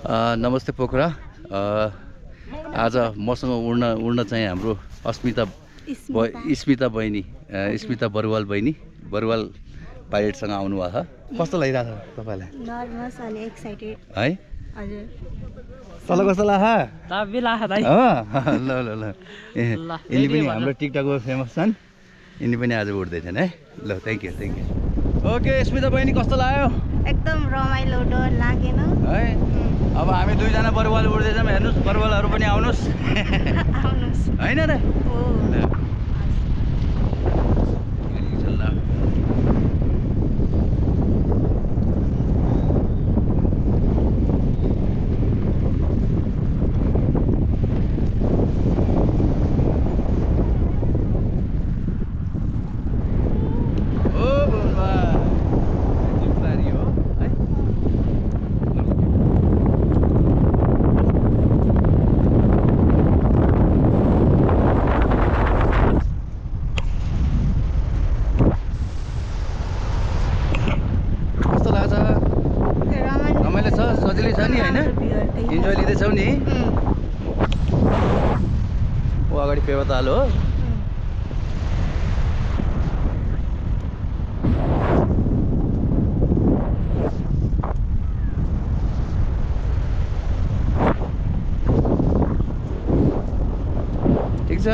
नमस्ते पोखरा। आज मसँग उड्न चाहिँ हाम्रो स्मिता बहिनी, स्मिता बरुवाल बहिनी, बरुवाल पाइलटसँग आउनुभएको छ। कस्तो लागिरहेछ तपाईँलाई? नर्भस अनि एक्साइटेड है? हजुर। तल कस्तो लाग्यो? ताबी लाग्यो दाइ। ल ल ल यिनी पनि हाम्रो टिकटकमा फेमस छन्। यिनी पनि आज उड्दैछन् है। ल thank you thank you. Okay Smita बहिनी कस्तो लाग्यो? एकदम रमाइलो, डर लागेन है। अब हामी दुईजना बरुवाल उड्दैछौँ, हेर्नुहोस् बरुवालहरू पनि आउनुहोस्। आउनुहोस्। होइन र? हो। सजिलै छ नि होइन? इन्जोय लिँदैछौ नि? ऊ अगाडि फेवाताल हो। ठिक छ?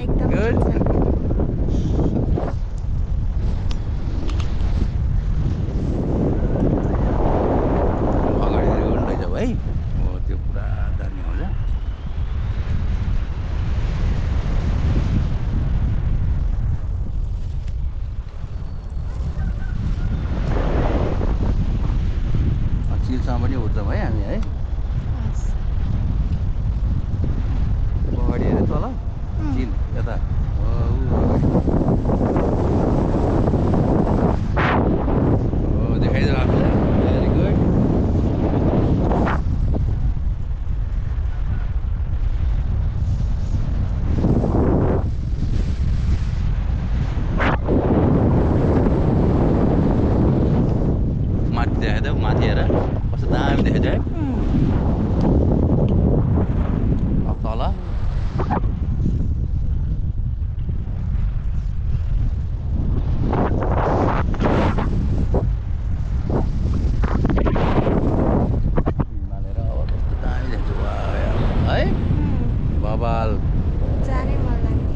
एकदम गुड। चिलसँग पनि उठ्छौँ है हामी है। अगाडि हेऱ्यो तल चिल यता देखाइदियो आफूलाई। Very good. माथि देखाइदियो, माथि हेर कस्तो दामी देखाइदियो है। अब तल हिमालेर अब कस्तो दामी देख्छु है। बबाल जानै मन लाग्ने।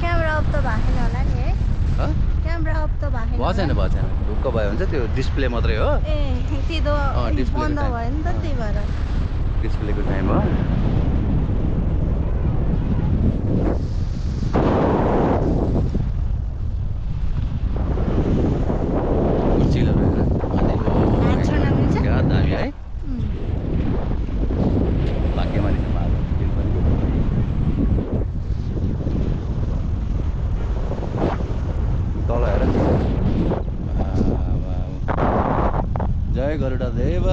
क्यामेरा अफ त भएन होला नि है? क्यामेरा अफ त भएन। भएको छैन ढुक्क भयो भने चाहिँ त्यो डिस्प्ले मात्रै हो। ए त्यो डिस्प्ले बन्द भयो नि त, त्यही भएर डिस्प्लेको टाइम हो। क्या दामी है। भाग्यमानी तल हेर। जय गरुडा देव।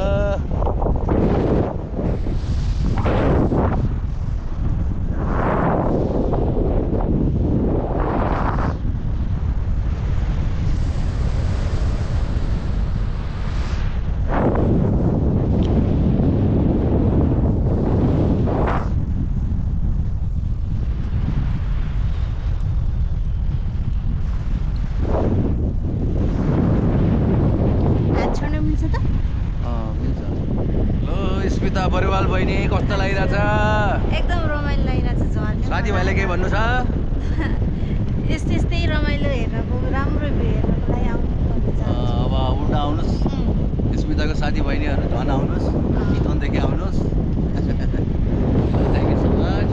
स्मिता बरुवाल बहिनी कस्तो लागिरहेछ? एकदम रमाइलो लागिरहेछ। झन् साथीभाइले के भन्नु छ? यस्तै रमाइलो हेर्नको, राम्रो भ्यू हेर्नको लागि आउनु पर्छ। अब उड्न आउनुहोस्। स्मिताको साथी बहिनीहरू झन् आउनुहोस्, चितवनदेखि आउनुहोस्। Thank you so much.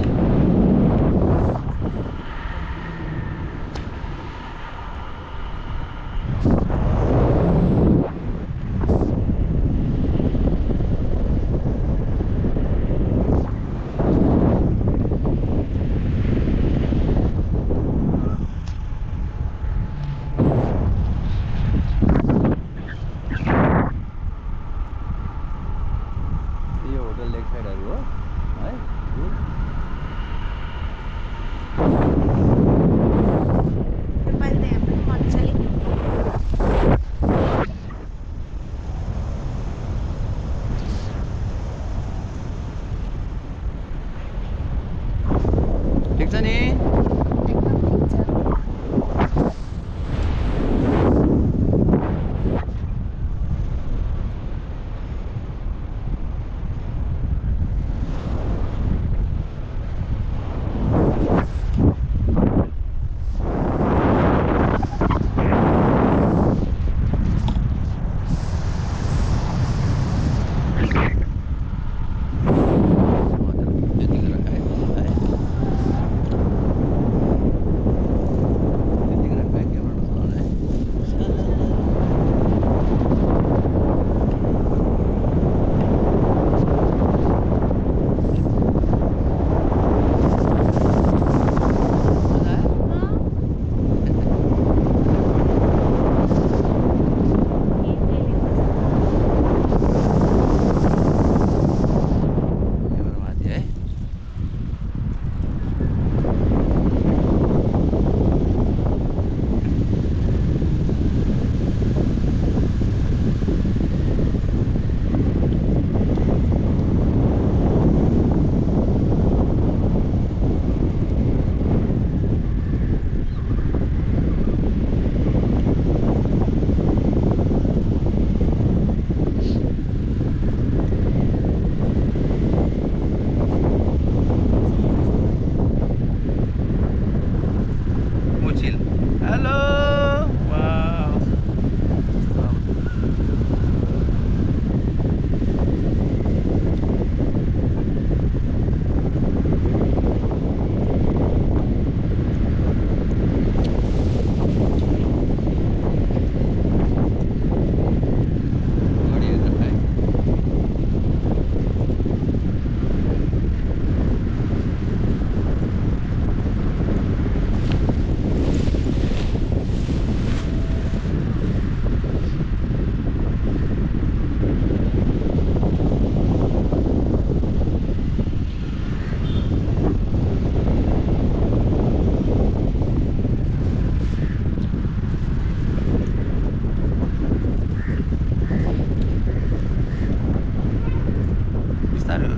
Hello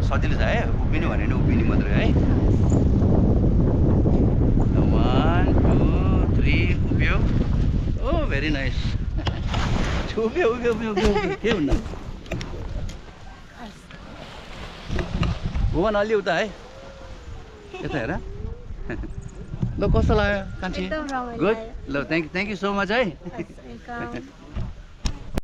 सजिलो छ है उभिनु भने उभिनु मात्रै है 1 2 3 उभियो ओ भेरी नाइस उभियो के हुन्न भुवन अलि उता है यता हेर ल कस्तो लाग्यो कान्छी गुड ल थ्याङ्क यू सो मच है